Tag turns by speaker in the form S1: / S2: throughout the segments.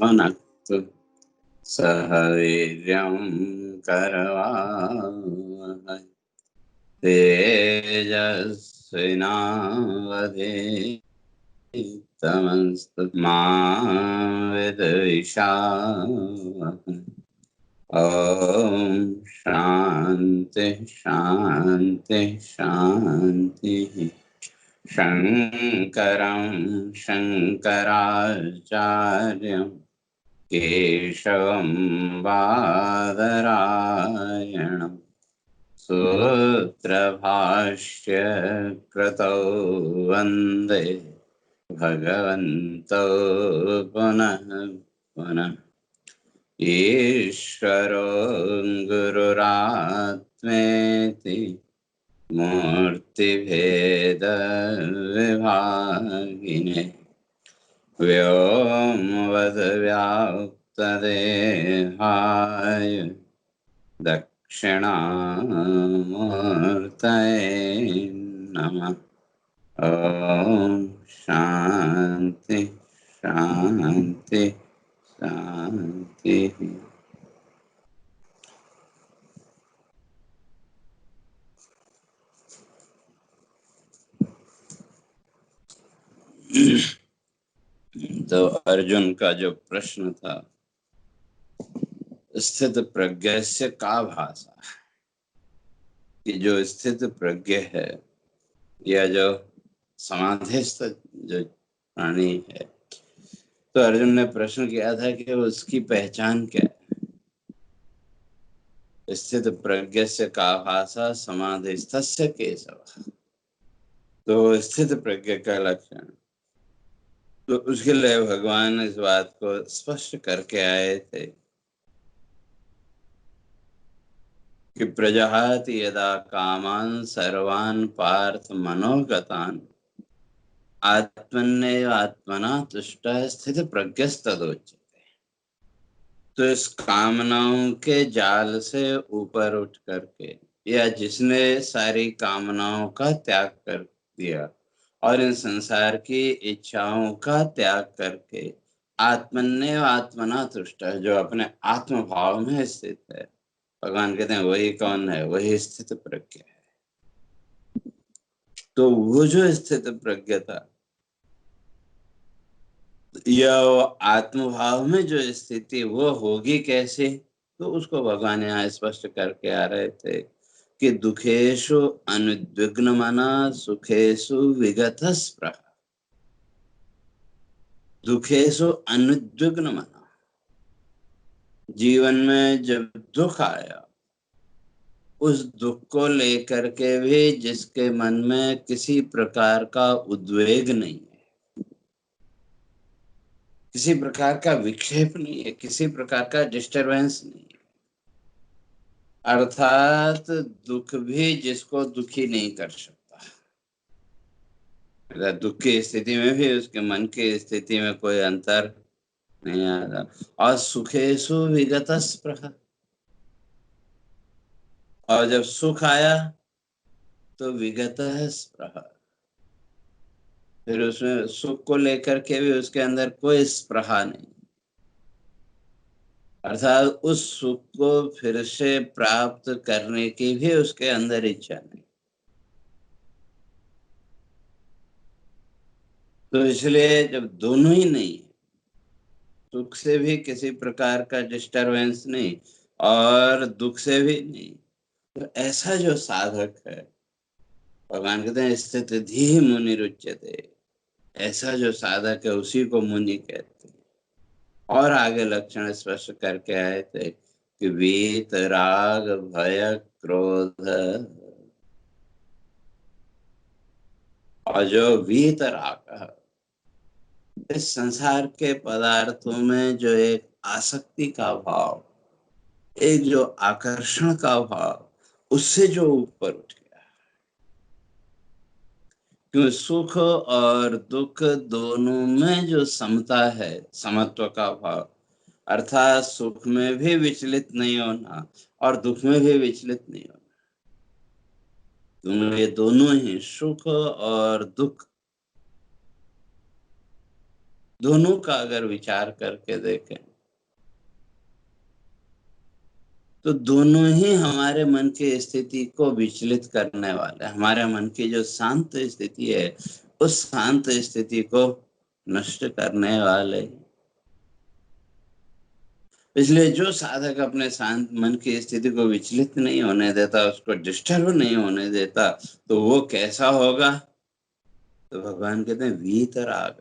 S1: भुनक्तु सह वीर्यं करवावहै तेजस्विनावधीतमस्तु मा विद्विषावहै। ओम शांति शांति शांति। शंकरं शंकराचार्यं केशवं बादरायणं सूत्रभाष्य कृतौ वन्दे भगवन्तौ पुनः पुनः। ईश्वरो गुरुरात्मेति मूर्तिभेदविभागिने व्योमवद्व्याप्तदेहाय दक्षिणामूर्तये नमः। ॐ शान्ति शान्ति शान्ति। तो अर्जुन का जो प्रश्न था, स्थित प्रज्ञस्य का भाषा, कि जो स्थित प्रज्ञ है या जो समाधिस्थ जो प्राणी है, तो अर्जुन ने प्रश्न किया था कि उसकी पहचान क्या है। स्थित प्रज्ञस्य का भाषा समाधिस्थस्य केशव, तो स्थित प्रज्ञ का लक्षण, तो उसके लिए भगवान इस बात को स्पष्ट करके आए थे कि प्रजहाति यदा कामान सर्वान पार्थ मनोगतान आत्मन्नेव आत्मना तुष्टः स्थित प्रज्ञस्तदोच्यते। तो इस कामनाओं के जाल से ऊपर उठ करके, या जिसने सारी कामनाओं का त्याग कर दिया और इन संसार की इच्छाओं का त्याग करके आत्मन्नेव आत्मना तुष्ट है, जो अपने आत्म भाव में स्थित है, भगवान कहते हैं वही कौन है, वही स्थित प्रज्ञ है। तो वो जो स्थित प्रज्ञ था, या आत्मभाव में जो स्थिति वो होगी कैसे, तो उसको भगवान यहाँ स्पष्ट करके आ रहे थे कि दुखेषु अनुद्विग्न मना सुखेषु विगत स्पृह। दुखेषु अनुद्विग्न मना, जीवन में जब दुख आया, उस दुख को लेकर के भी जिसके मन में किसी प्रकार का उद्वेग नहीं है, किसी प्रकार का विक्षेप नहीं है, किसी प्रकार का डिस्टरबेंस नहीं है, अर्थात दुख भी जिसको दुखी नहीं कर सकता, दुख की स्थिति में भी उसके मन की स्थिति में कोई अंतर नहीं आता। और सुखेषु विगत स्पृहा, और जब सुख आया तो विगत है स्पृहा, फिर उसमें सुख को लेकर के भी उसके अंदर कोई स्पृहा नहीं, अर्थात उस सुख को फिर से प्राप्त करने की भी उसके अंदर इच्छा नहीं। तो इसलिए जब दोनों ही नहीं, सुख से भी किसी प्रकार का डिस्टरबेंस नहीं और दुख से भी नहीं, तो ऐसा जो साधक है, भगवान कहते हैं स्थित धी मुनि रुच्यते, ऐसा जो साधक है उसी को मुनि कहते हैं। और आगे लक्षण स्पष्ट करके आए थे कि वीत राग भय क्रोध, और जो वीत राग, इस संसार के पदार्थों में जो एक आसक्ति का भाव, एक जो आकर्षण का भाव, उससे जो ऊपर उठ गया, क्यों सुख और दुख दोनों में जो समता है, समत्व का भाव, अर्थात सुख में भी विचलित नहीं होना और दुख में भी विचलित नहीं होना, दोनों, ये दोनों ही सुख और दुख दोनों का अगर विचार करके देखें तो दोनों ही हमारे मन की स्थिति को विचलित करने वाले। हमारे मन की जो शांत स्थिति है उस शांत स्थिति को नष्ट करने वाले। इसलिए जो साधक अपने शांत मन की स्थिति को विचलित नहीं होने देता, उसको डिस्टर्ब नहीं होने देता, तो वो कैसा होगा? तो भगवान कहते हैं वीत राग,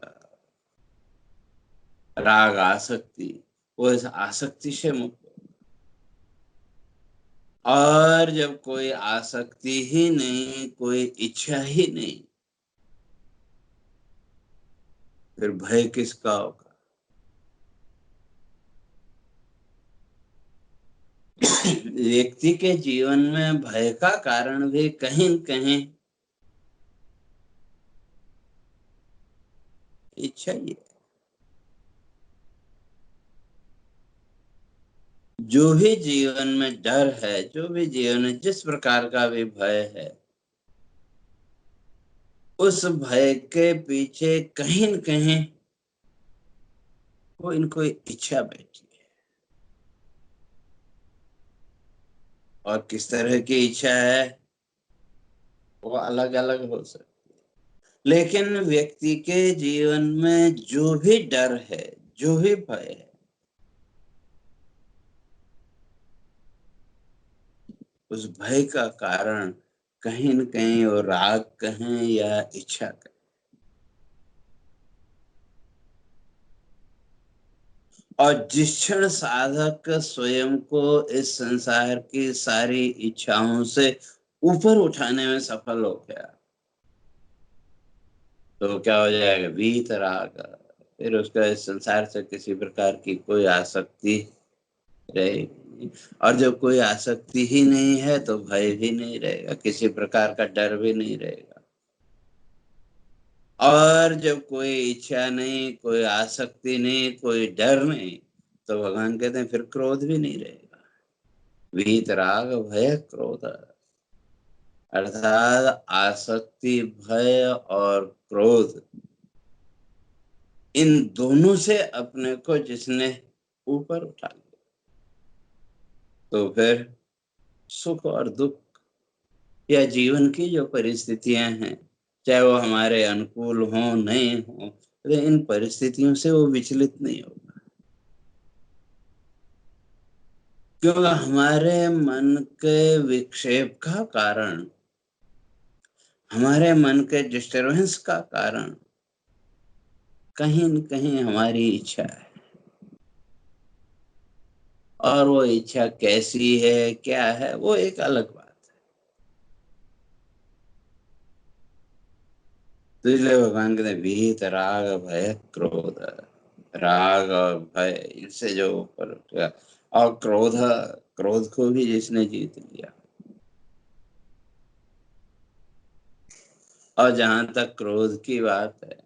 S1: राग आसक्ति, वो इस आसक्ति से मुक्त। और जब कोई आसक्ति ही नहीं, कोई इच्छा ही नहीं, फिर भय किसका होगा? व्यक्ति के जीवन में भय का कारण भी कहीं न कहीं इच्छा ही है। जो भी जीवन में डर है, जो भी जीवन में जिस प्रकार का भी भय है, उस भय के पीछे कहीं न कहीं कोई न कोई इच्छा बैठी है। और किस तरह की इच्छा है वो अलग अलग हो सकती है, लेकिन व्यक्ति के जीवन में जो भी डर है, जो भी भय है, उस भय का कारण कहीं न कहीं वो राग कहें या इच्छा कहें। और जिस क्षण साधक स्वयं को इस संसार की सारी इच्छाओं से ऊपर उठाने में सफल हो गया, तो क्या हो जाएगा? वीतराग। फिर उसका इस संसार से किसी प्रकार की कोई आसक्ति रहेगी। और जब कोई आसक्ति ही नहीं है तो भय भी नहीं रहेगा, किसी प्रकार का डर भी नहीं रहेगा। और जब कोई इच्छा नहीं, कोई आसक्ति नहीं, कोई डर नहीं, तो भगवान कहते हैं फिर क्रोध भी नहीं रहेगा। वीतराग भय क्रोध, अर्थात आसक्ति, भय और क्रोध, इन दोनों से अपने को जिसने ऊपर उठा लिया, तो फिर सुख और दुख या जीवन की जो परिस्थितियां हैं, चाहे वो हमारे अनुकूल हों नहीं हों, लेकिन इन परिस्थितियों से वो विचलित नहीं होगा। क्योंकि हमारे मन के विक्षेप का कारण, हमारे मन के डिस्टरबेंस का कारण कहीं न कहीं हमारी इच्छा है। और वो इच्छा कैसी है, क्या है, वो एक अलग बात है। तो इसलिए भगवान कहते हैं विहित राग भय क्रोध। राग और भय, इनसे जो ऊपर उठ गया। और क्रोध, क्रोध को भी जिसने जीत लिया। और जहां तक क्रोध की बात है,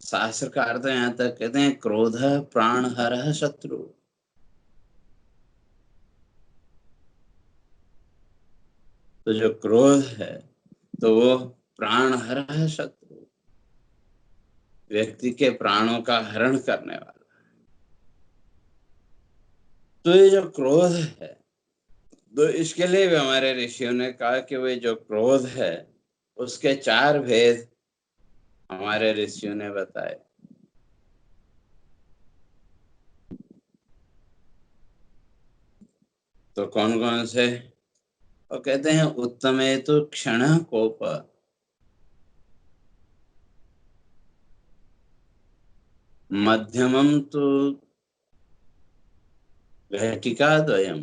S1: शास्त्रकार तो यहाँ तक कहते हैं क्रोध प्राण हरः शत्रु। तो जो क्रोध है तो वो प्राण हरः शत्रु, व्यक्ति के प्राणों का हरण करने वाला। तो ये जो क्रोध है, तो इसके लिए भी हमारे ऋषियों ने कहा कि वे जो क्रोध है उसके 4 भेद हमारे ऋषियों ने बताए। तो कौन कौन से? वो कहते हैं उत्तमे तो क्षण कोप, मध्यमम तो घटिका द्वयम,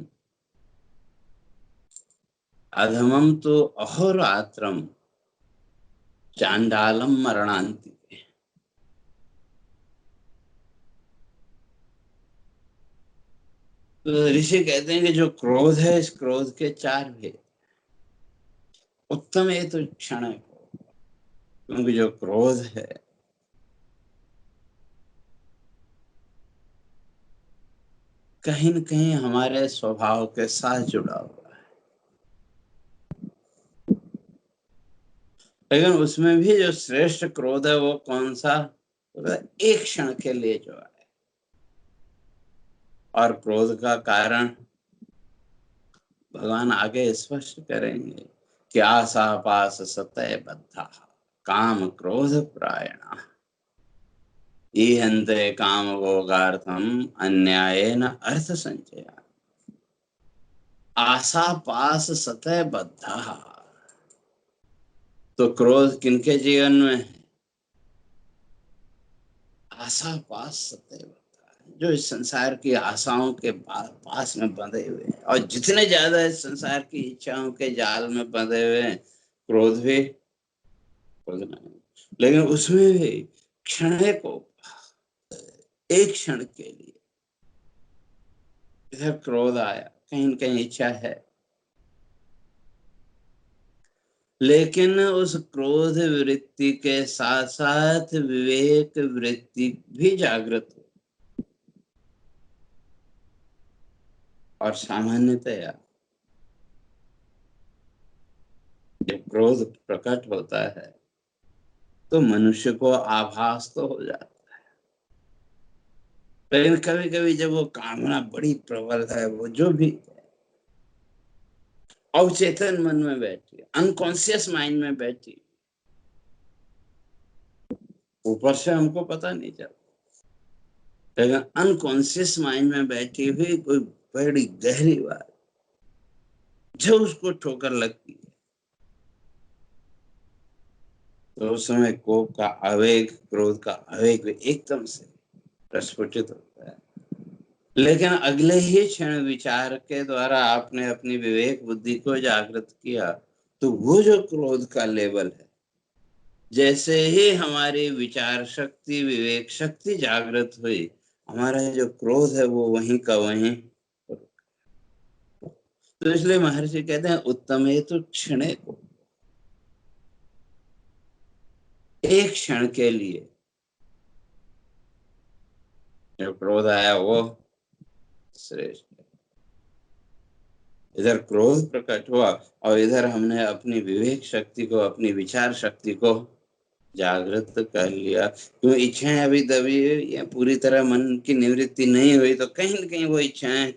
S1: अधमम तो अहोरात्रम, चांडालम मरणांति। तो ऋषि कहते हैं कि जो क्रोध है, इस क्रोध के 4 भेद। उत्तम है तो क्षण है, क्योंकि जो क्रोध है कहीं न कहीं हमारे स्वभाव के साथ जुड़ा हुआ है। लेकिन उसमें भी जो श्रेष्ठ क्रोध है वो कौन सा? एक क्षण के लिए जो है। और क्रोध का कारण भगवान आगे स्पष्ट करेंगे कि आशा पास सतय बद्धा काम क्रोध प्रायण ईहन्ते काम भोगार्थम अन्यायेन अर्थ संचय। आशा पास सतय बद्धा, तो क्रोध किनके जीवन में है? आशा पास सतय बद्धा, जो इस संसार की आशाओं के पास में बंधे हुए हैं, और जितने ज्यादा इस संसार की इच्छाओं के जाल में बंधे हुए हैं, क्रोध भी नहीं। लेकिन उसमें भी क्षण को, एक क्षण के लिए इधर क्रोध आया, कहीं न कहीं इच्छा है, लेकिन उस क्रोध वृत्ति के साथ साथ विवेक वृत्ति भी जागृत हो। और सामान्यतया जब क्रोध प्रकट होता है तो मनुष्य को आभास तो हो जाता है, लेकिन कभी कभी जब वो कामना बड़ी प्रबल है, वो जो भी अवचेतन मन में बैठी, अनकॉन्शियस माइंड में बैठी, ऊपर से हमको पता नहीं चलता, लेकिन अनकॉन्शियस माइंड में बैठी हुई कोई बड़ी गहरी बात जो उसको ठोकर लगती है, तो उस समय कोप का आवेग, क्रोध का आवेग एकदम से प्रस्फुटित होता है। लेकिन अगले ही क्षण विचार के द्वारा आपने अपनी विवेक बुद्धि को जागृत किया, तो वो जो क्रोध का लेवल है, जैसे ही हमारी विचार शक्ति, विवेक शक्ति जागृत हुई, हमारा जो क्रोध है वो वहीं का वहीं। तो इसलिए महर्षि कहते हैं उत्तम है तो क्षणे को, एक क्षण के लिए जो क्रोध आया वो श्रेष्ठ है। इधर क्रोध प्रकट हुआ और इधर हमने अपनी विवेक शक्ति को, अपनी विचार शक्ति को जागृत कर लिया। क्यों? इच्छाएं अभी दबी या पूरी तरह मन की निवृत्ति नहीं हुई, तो कहीं न कहीं वो इच्छाएं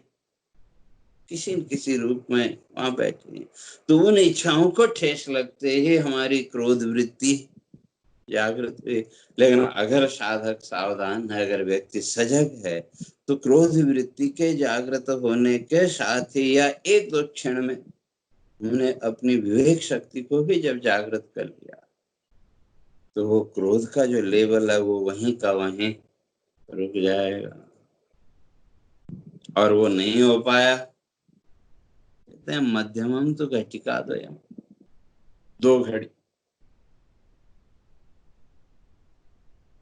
S1: किसी न किसी रूप में वहां बैठी हैं। तो उन इच्छाओं को ठेस लगते ही हमारी क्रोध वृत्ति जागृत हुई। लेकिन अगर साधक सावधान है, अगर व्यक्ति सजग है, तो क्रोध वृत्ति के जागृत होने के साथ ही या एक दो क्षण में हमने अपनी विवेक शक्ति को भी जब जागृत कर लिया, तो वो क्रोध का जो लेवल है वो वहीं का वहीं रुक जाएगा। और वो नहीं हो पाया, कहते हैं मध्यमम तो घटिका द्वयम, दो घड़ी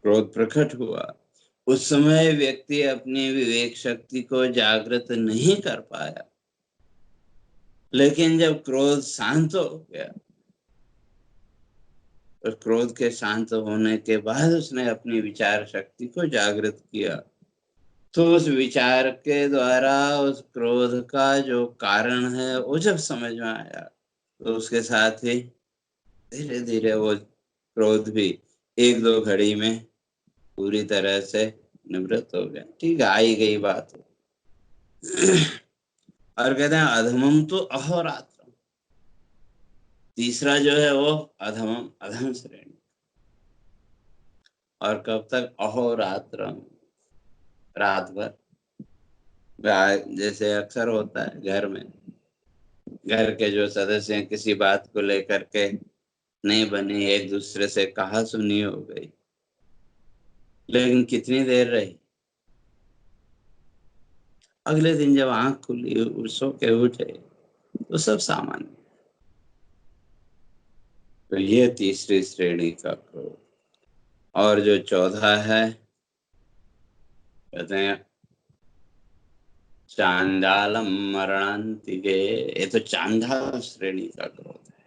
S1: क्रोध प्रकट हुआ, उस समय व्यक्ति अपनी विवेक शक्ति को जागृत नहीं कर पाया, लेकिन जब क्रोध शांत हो गया, और क्रोध के शांत होने के बाद उसने अपनी विचार शक्ति को जागृत किया, तो उस विचार के द्वारा उस क्रोध का जो कारण है वो जब समझ में आया, तो उसके साथ ही धीरे धीरे वो क्रोध भी एक दो घड़ी में पूरी तरह से निवृत्त हो गया। ठीक है, आई गई बात। और कहते हैं अधमम तो अहोरात्र, तीसरा जो है वो अधमम, अधम श्रेणी। और कब तक? अहोरात्र, रात भर। जैसे अक्सर होता है घर में, घर के जो सदस्य हैं किसी बात को लेकर के नहीं बनी, एक दूसरे से कहा सुनी हो गई, लेकिन कितनी देर रही, अगले दिन जब आंख खुली, सो के उठे, तो सब सामान्य। तो ये तीसरी श्रेणी का क्रोध। और जो चौथा है, कहते हैं चांडालम मरणांतिके, ये तो चांडाल श्रेणी का क्रोध है,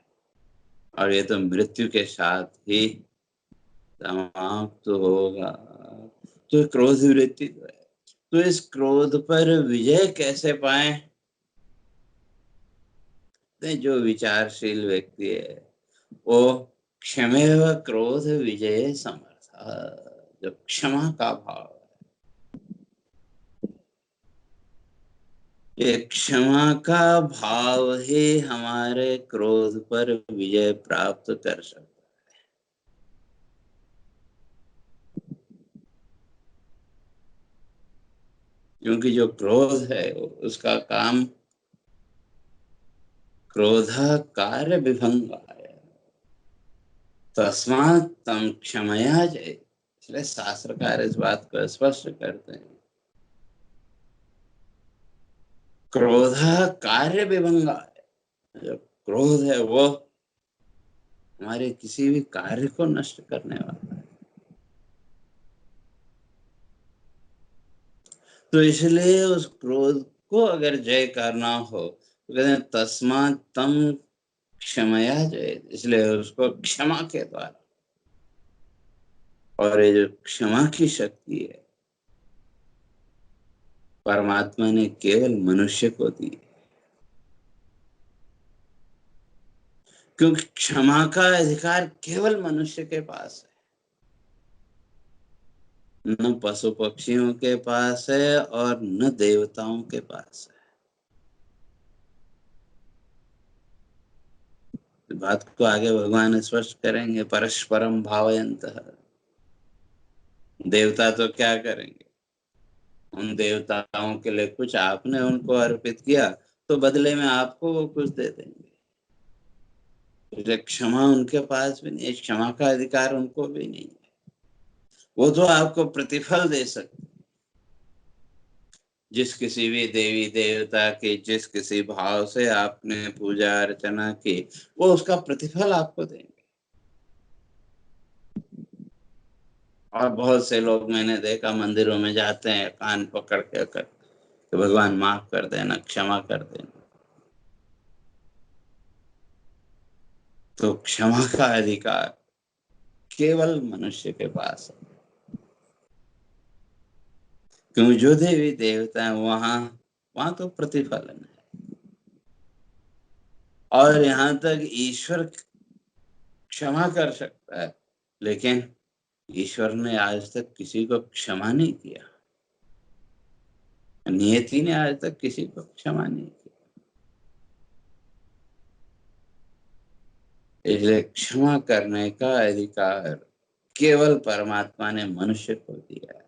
S1: और ये तो मृत्यु के साथ ही समाप्त होगा। तो क्रोध वृत्ति तो है, तो इस क्रोध पर विजय कैसे पाए? जो विचारशील व्यक्ति है वो क्षमेव क्रोध विजय समर्थ। जो क्षमा का भाव, ये क्षमा का भाव ही हमारे क्रोध पर विजय प्राप्त कर सकता है। क्योंकि जो क्रोध है उसका काम क्रोध कार्य विभंगाय तस्मात् तं क्षमया जय। इसलिए शास्त्रकार इस बात को स्पष्ट करते हैं, क्रोध कार्य विभंगाय। जो क्रोध है वो हमारे किसी भी कार्य को नष्ट करने वाला है। तो इसलिए उस क्रोध को अगर जय करना हो तो कहते हैं तस्मात् तं क्षमया जय। इसलिए उसको क्षमा के द्वारा, और ये जो क्षमा की शक्ति है परमात्मा ने केवल मनुष्य को दी है। क्योंकि क्षमा का अधिकार केवल मनुष्य के पास है, न पशु पक्षियों के पास है और न देवताओं के पास है। बात को आगे भगवान स्पष्ट करेंगे, परस्परम भावयन्तः। देवता तो क्या करेंगे, उन देवताओं के लिए कुछ आपने उनको अर्पित किया तो बदले में आपको वो कुछ दे देंगे। इसलिए क्षमा उनके पास भी नहीं है, क्षमा का अधिकार उनको भी नहीं है। वो तो आपको प्रतिफल दे सकते, जिस किसी भी देवी देवता की जिस किसी भाव से आपने पूजा अर्चना की, वो उसका प्रतिफल आपको देंगे। और बहुत से लोग मैंने देखा मंदिरों में जाते हैं कान पकड़ के कर तो भगवान माफ कर देना, क्षमा कर देना। तो क्षमा का अधिकार केवल मनुष्य के पास है। क्योंकि जो देवी देवता है वहां वहां तो प्रतिफलन है। और यहाँ तक ईश्वर क्षमा कर सकता है, लेकिन ईश्वर ने आज तक किसी को क्षमा नहीं किया। नियति ने आज तक किसी को क्षमा नहीं किया। इसलिए क्षमा करने का अधिकार केवल परमात्मा ने मनुष्य को दिया है।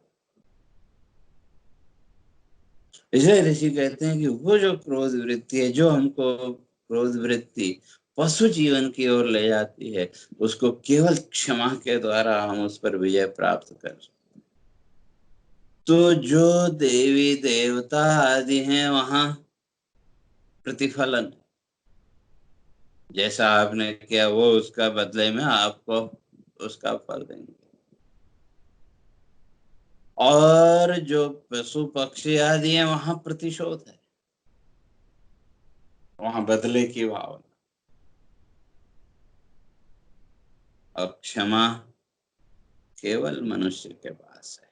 S1: इसलिए ऋषि कहते हैं कि वो जो क्रोध वृत्ति है, जो हमको क्रोध वृत्ति पशु जीवन की ओर ले जाती है, उसको केवल क्षमा के द्वारा हम उस पर विजय प्राप्त कर सकते। तो जो देवी देवता आदि हैं वहां प्रतिफलन, जैसा आपने किया वो उसका बदले में आपको उसका फल देंगे। और जो पशु पक्षी आदि हैं वहां प्रतिशोध है, वहां बदले की भावना। और क्षमा केवल मनुष्य के पास है।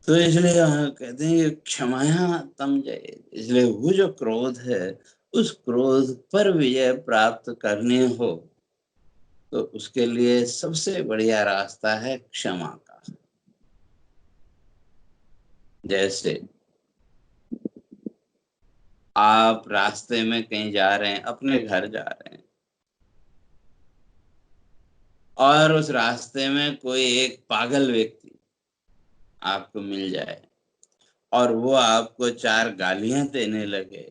S1: तो इसलिए यहाँ कहते हैं क्षमाया तम जय। इसलिए वो जो क्रोध है, उस क्रोध पर विजय प्राप्त करने हो तो उसके लिए सबसे बढ़िया रास्ता है क्षमा का। जैसे आप रास्ते में कहीं जा रहे हैं, अपने घर जा रहे हैं, और उस रास्ते में कोई एक पागल व्यक्ति आपको मिल जाए और वो आपको 4 गालियां देने लगे,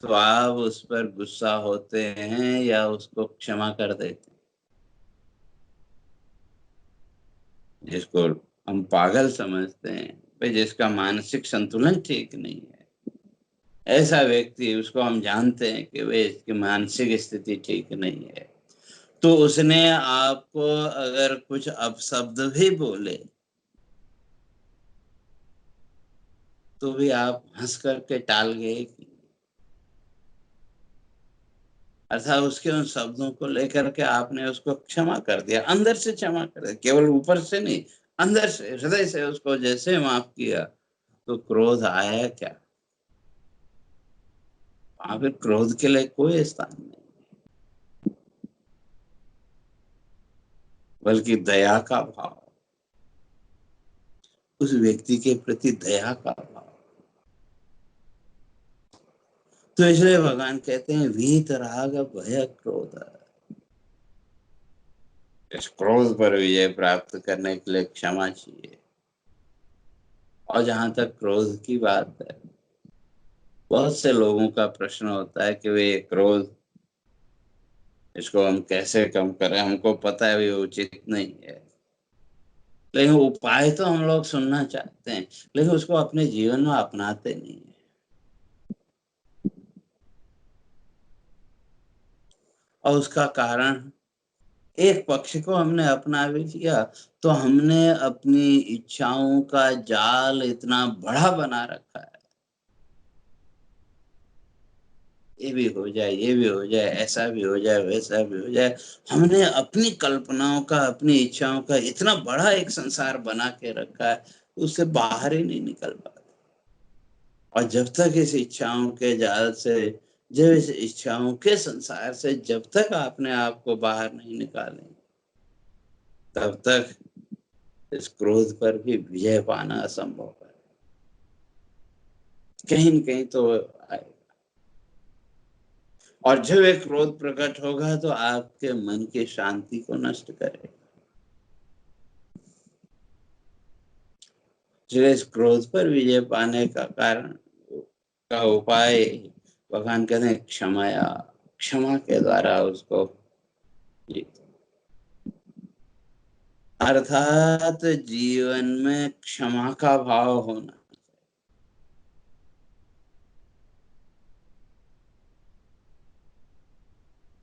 S1: तो आप उस पर गुस्सा होते हैं या उसको क्षमा कर देते हैं? जिसको हम पागल समझते हैं, भाई जिसका मानसिक संतुलन ठीक नहीं है, ऐसा व्यक्ति, उसको हम जानते हैं कि वे इसकी मानसिक स्थिति ठीक नहीं है, तो उसने आपको अगर कुछ अपशब्द भी बोले तो भी आप हंस करके टाल गए कि, अर्थात उसके उन शब्दों को लेकर के आपने उसको क्षमा कर दिया, अंदर से क्षमा कर दिया, केवल ऊपर से नहीं, अंदर से हृदय से उसको जैसे माफ किया। तो क्रोध आया क्या? वहां फिर क्रोध के लिए कोई स्थान नहीं, बल्कि दया का भाव, उस व्यक्ति के प्रति दया का भाव। तो इसलिए भगवान कहते हैं वीत राग भय क्रोध। इस क्रोध पर विजय प्राप्त करने के लिए क्षमा चाहिए। और जहां तक क्रोध की बात है, बहुत से लोगों का प्रश्न होता है कि वे ये क्रोध, इसको हम कैसे कम करें, हमको पता है ये उचित नहीं है, लेकिन उपाय तो हम लोग सुनना चाहते हैं, लेकिन उसको अपने जीवन में अपनाते नहीं है। और उसका कारण, एक पक्ष को हमने अपना भी लिया तो हमने अपनी इच्छाओं का जाल इतना बड़ा बना रखा है, ये भी हो जाए, ये भी हो जाए, ऐसा भी हो जाए, वैसा भी हो जाए। हमने अपनी कल्पनाओं का, अपनी इच्छाओं का इतना बड़ा एक संसार बना के रखा है, उससे बाहर ही नहीं निकल पाते। और जब तक इस इच्छाओं के जाल से, जब इस इच्छाओं के संसार से जब तक अपने आप को बाहर नहीं निकालें, तब तक इस क्रोध पर भी विजय पाना असंभव है। कहीं न कहीं तो आए। और जब एक क्रोध प्रकट होगा तो आपके मन की शांति को नष्ट करेगा। जो इस क्रोध पर विजय पाने का कारण, का उपाय भगवान कहते हैं क्षमाया, क्षमा के द्वारा उसको जीत। अर्थात जीवन में क्षमा का भाव होना,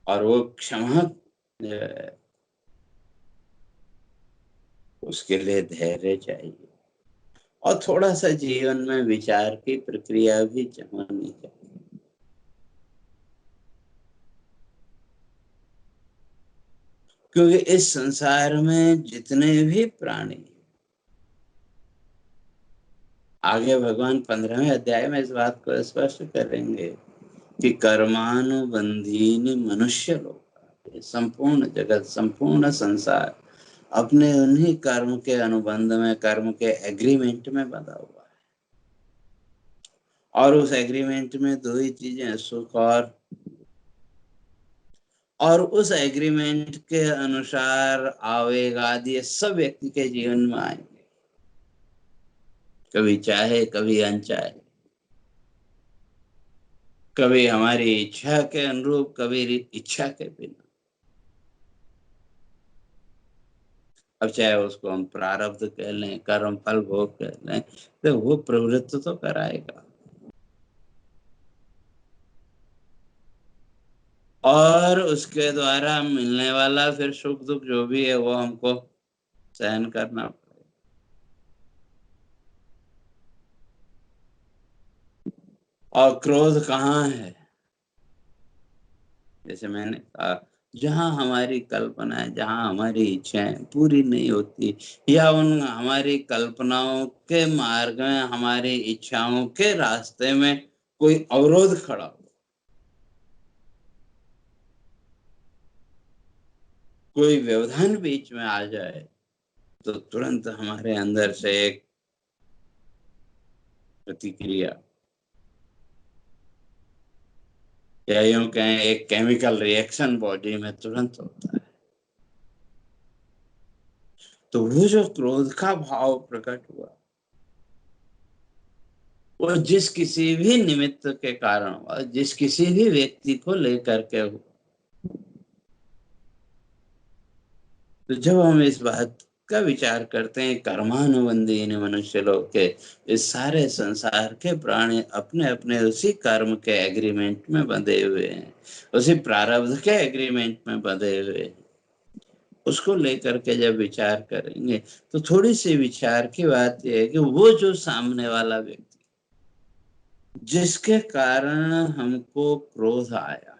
S1: और वो क्षमा जो है, उसके लिए धैर्य चाहिए, और थोड़ा सा जीवन में विचार की प्रक्रिया भी होनी चाहिए। क्योंकि इस संसार में जितने भी प्राणी, आगे भगवान 15वें अध्याय में इस बात को स्पष्ट करेंगे कि कर्मानुबंधीन मनुष्य लोग, संपूर्ण जगत, संपूर्ण संसार अपने उन्हीं कर्म के अनुबंध में, कर्म के एग्रीमेंट में बंधा हुआ है। और उस एग्रीमेंट में दो ही चीजें, सुख और उस एग्रीमेंट के अनुसार आवेग आदि सब व्यक्ति के जीवन में आएंगे, कभी चाहे कभी अनचाहे, कभी हमारी इच्छा के अनुरूप, कभी इच्छा के बिना। अब चाहे उसको हम प्रारब्ध कह लें, कर्म फल भोग कह लें, तो वो प्रवृत्त तो कराएगा। और उसके द्वारा मिलने वाला फिर सुख दुख जो भी है वो हमको सहन करना पड़ेगा। और क्रोध कहाँ है? जैसे मैंने कहा, जहाँ हमारी कल्पनाएं, जहाँ हमारी इच्छाएं पूरी नहीं होती, या उन हमारी कल्पनाओं के मार्ग में, हमारी इच्छाओं के रास्ते में कोई अवरोध खड़ा हो, कोई व्यवधान बीच में आ जाए, तो तुरंत हमारे अंदर से एक प्रतिक्रिया, या यूं कहें एक केमिकल रिएक्शन बॉडी में तुरंत होता है। तो वो जो क्रोध का भाव प्रकट हुआ, वो जिस किसी भी निमित्त के कारण हुआ, जिस किसी भी व्यक्ति को लेकर के हुआ, तो जब हम इस बात का विचार करते हैं, कर्मानुबंधी इन मनुष्य लोग के, इस सारे संसार के प्राणी अपने अपने उसी कर्म के एग्रीमेंट में बंधे हुए हैं, उसी प्रारब्ध के एग्रीमेंट में बंधे हुए हैं, उसको लेकर के जब विचार करेंगे, तो थोड़ी सी विचार की बात यह है कि वो जो सामने वाला व्यक्ति, जिसके कारण हमको क्रोध आया,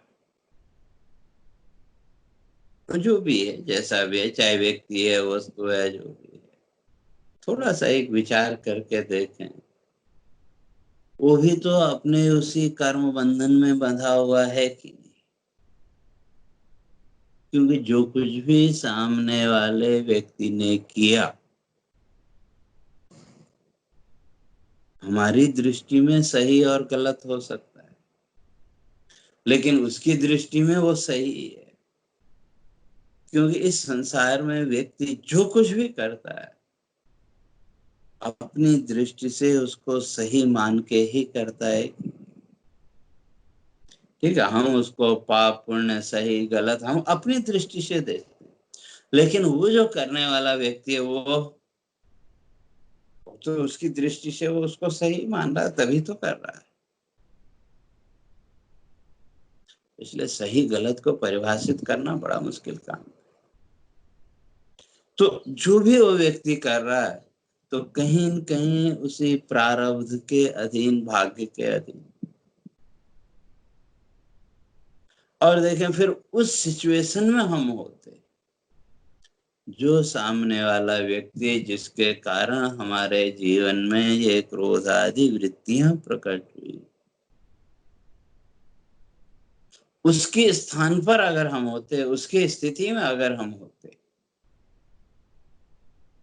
S1: तो जो भी है, जैसा भी है, चाहे व्यक्ति है, वस्तु है, जो भी है, थोड़ा सा एक विचार करके देखें वो भी तो अपने उसी कर्म बंधन में बंधा हुआ है कि नहीं। क्योंकि जो कुछ भी सामने वाले व्यक्ति ने किया, हमारी दृष्टि में सही और गलत हो सकता है, लेकिन उसकी दृष्टि में वो सही है। क्योंकि इस संसार में व्यक्ति जो कुछ भी करता है, अपनी दृष्टि से उसको सही मान के ही करता है। ठीक है, हम उसको पाप पुण्य सही गलत हम अपनी दृष्टि से देखते हैं, लेकिन वो जो करने वाला व्यक्ति है वो तो उसकी दृष्टि से वो उसको सही मान रहा है, तभी तो कर रहा है। इसलिए सही गलत को परिभाषित करना बड़ा मुश्किल काम है। तो जो भी वो व्यक्ति कर रहा है, तो कहीं न कहीं उसी प्रारब्ध के अधीन, भाग्य के अधीन। और देखें फिर उस सिचुएशन में हम होते, जो सामने वाला व्यक्ति जिसके कारण हमारे जीवन में ये क्रोध आदि वृत्तियां प्रकट हुई, उसके स्थान पर अगर हम होते, उसकी स्थिति में अगर हम होते,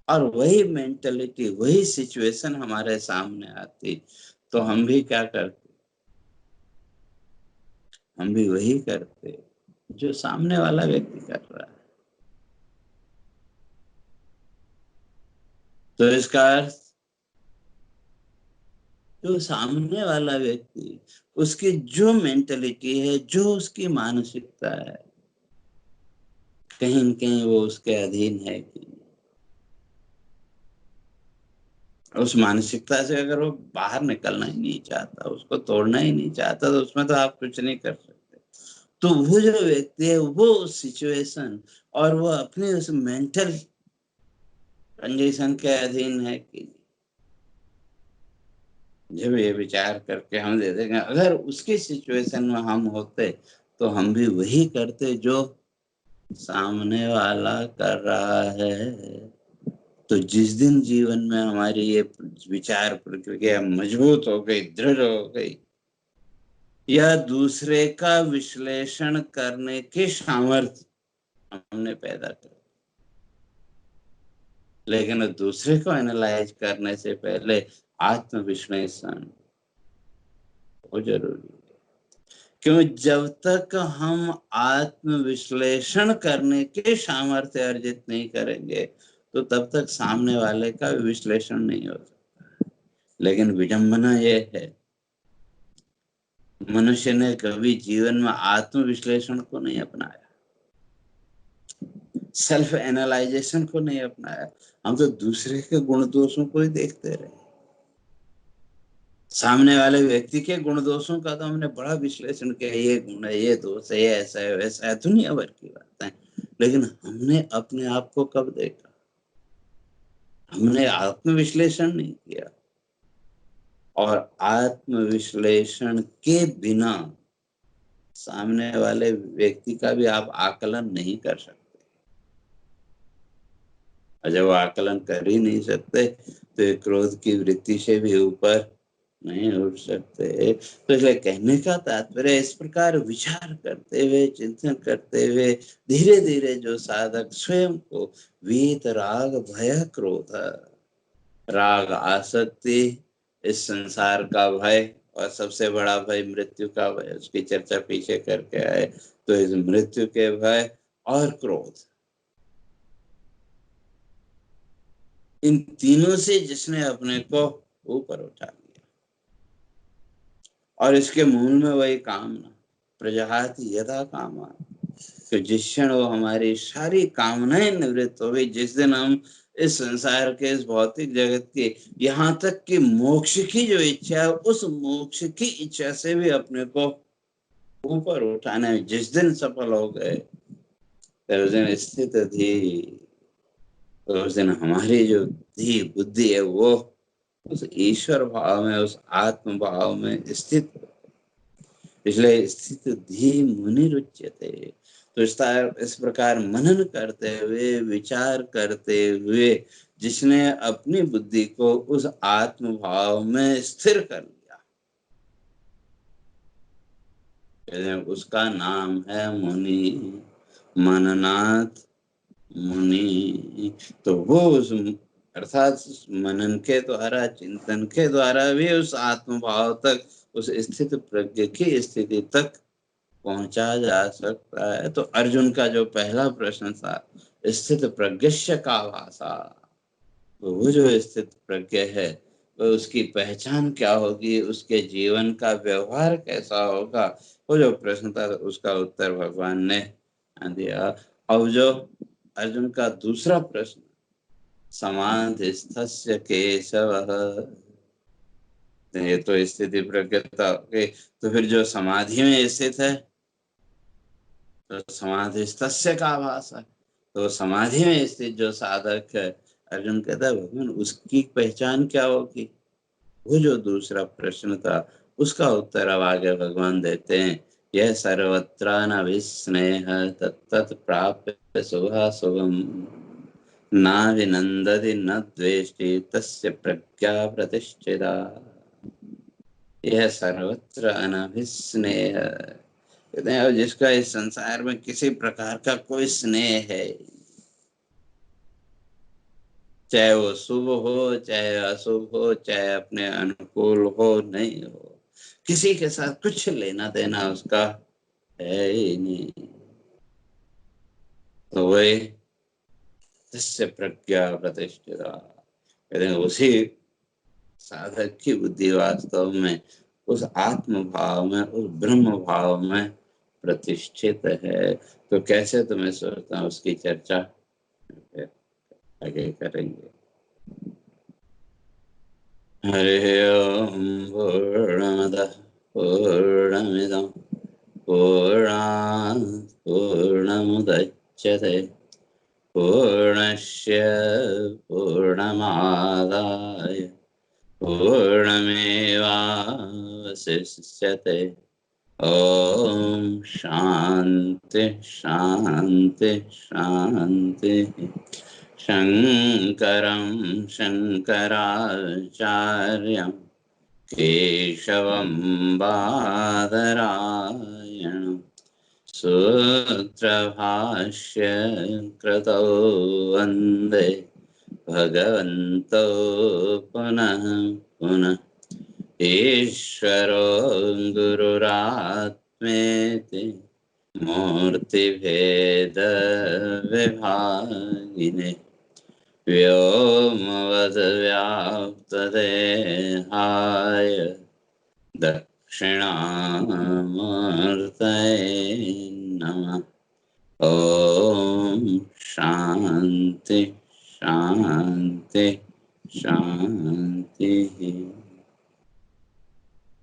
S1: और वही मेंटलिटी वही सिचुएशन हमारे सामने आती, तो हम भी क्या करते? हम भी वही करते जो सामने वाला व्यक्ति कर रहा है। तो इसका अर्थ, जो सामने वाला व्यक्ति, उसकी जो मेंटलिटी है, जो उसकी मानसिकता है, कहीं न कहीं वो उसके अधीन है कि उस मानसिकता से अगर वो बाहर निकलना ही नहीं चाहता, उसको तोड़ना ही नहीं चाहता, तो उसमें तो आप कुछ नहीं कर सकते। तो वो जो व्यक्ति है वो उस सिचुएशन और वो अपने उस मेंटल कंडीशन के अधीन है कि जब ये विचार करके हम दे देंगे, अगर उसकी सिचुएशन में हम होते तो हम भी वही करते जो सामने वाला कर रहा है। तो जिस दिन जीवन में हमारी ये विचार प्रक्रिया मजबूत हो गई, दृढ़ हो गई, या दूसरे का विश्लेषण करने के सामर्थ्य हमने पैदा कर, लेकिन दूसरे को एनालाइज करने से पहले आत्मविश्लेषण बहुत जरूरी है। क्यों? जब तक हम आत्मविश्लेषण करने के सामर्थ्य अर्जित नहीं करेंगे, तो तब तक सामने वाले का विश्लेषण नहीं हो सकता। लेकिन विडंबना ये है, मनुष्य ने कभी जीवन में आत्मविश्लेषण को नहीं अपनाया, सेल्फ एनालाइजेशन को नहीं अपनाया। हम तो दूसरे के गुण दोषों को ही देखते रहे। सामने वाले व्यक्ति के गुण दोषों का तो हमने बड़ा विश्लेषण किया, ये गुण है, ये दोष है, ये ऐसा है, वैसा है, दुनिया भर की बातें। लेकिन हमने अपने आप को कब देखा? हमने आत्मविश्लेषण नहीं किया। और आत्मविश्लेषण के बिना सामने वाले व्यक्ति का भी आप आकलन नहीं कर सकते। और जब आकलन कर ही नहीं सकते, तो ये क्रोध की वृत्ति से भी ऊपर नहीं उठ सकते। तो इसलिए कहने का तात्पर्य, इस प्रकार विचार करते हुए, चिंतन करते हुए, धीरे धीरे जो साधक स्वयं को वीत राग भय क्रोध, राग आसक्ति, इस संसार का भय, और सबसे बड़ा भय मृत्यु का भय, उसकी चर्चा पीछे करके आए। तो इस मृत्यु के भय और क्रोध, इन तीनों से जिसने अपने को ऊपर उठा लिया, और इसके मूल में वही कामना, प्रजहाति यदा कामा, तो जिस क्षण वो हमारी सारी कामनाएं निवृत्त हो गई, जिस दिन हम इस संसार के, इस भौतिक जगत के, यहाँ तक कि मोक्ष की जो इच्छा है, उस मोक्ष की इच्छा से भी अपने को ऊपर उठाने में जिस दिन सफल हो गए, तो उस दिन स्थित थी, तो उस दिन हमारी जो धी बुद्धि है वो उस ईश्वर भाव में, उस आत्म भाव में स्थित। इसलिए स्थित धी मुनि रुच्यते। तो इस प्रकार मनन करते हुए, विचार करते हुए, जिसने अपनी बुद्धि को उस आत्म भाव में स्थिर कर लिया, उसका नाम है मुनि, मननाथ मुनि। तो वो उस अर्थात मनन के द्वारा, चिंतन के द्वारा भी उस आत्म भाव तक, उस स्थित प्रज्ञ की स्थिति तक पहुंचा जा सकता है। तो अर्जुन का जो पहला प्रश्न था, स्थित प्रज्ञस्य का भाषा, तो वो जो स्थित प्रज्ञ है वो उसकी पहचान क्या होगी, उसके जीवन का व्यवहार कैसा होगा, वो जो प्रश्न था उसका उत्तर भगवान ने दिया। अब जो अर्जुन का दूसरा प्रश्न, समाधिस्थस्य केशवः, ये तो स्थिति प्रज्ञता के, तो फिर जो समाधि में स्थित है तो समाधिस्थस्य का भाषा, तो समाधि में स्थित जो साधक है, अर्जुन कहता है भगवान उसकी पहचान क्या होगी। वो जो दूसरा प्रश्न था उसका उत्तर अब आगे भगवान देते हैं। यह सर्वत्र न विस्नेह तत्तत् प्राप्य शुभाशुभम्, न विनन्दति न द्वेष्टि तस्य प्रज्ञा प्रतिष्ठिता। यह सर्वत्र अनभिस्नेह, कहते हैं जिसका इस संसार में किसी प्रकार का कोई स्नेह है, चाहे वो शुभ हो चाहे अशुभ हो, चाहे अपने अनुकूल हो नहीं हो, किसी के साथ कुछ लेना देना उसका है ही नहीं, तो वही तस्य प्रज्ञा प्रतिष्ठिता, कहते हैं उसी साधक की बुद्धि वास्तव में उस आत्म भाव में, उस ब्रह्म भाव में प्रतिष्ठित है। तो कैसे, तो मैं सोचता हूँ उसकी चर्चा आगे करेंगे। हरि ओम पूर्णमदः पूर्णमिदं पूर्णात् पूर्णमुदच्यते पूर्णस्य पूर्णमादाय पूर्णमेवावशिष्यते। ओम शांति शांति शांति। शंकरं शंकराचार्यं केशवं बादरायणं सूत्रभाष्य कृतौ वन्दे भगवन्तौ पुनः पुनः। ईश्वरो गुरुरात्मेति मूर्तिभेदविभागिने व्योमवद्व्याप्तदेहाय दक्षिणामूर्तये नमः। ओम शांति शांति शांति।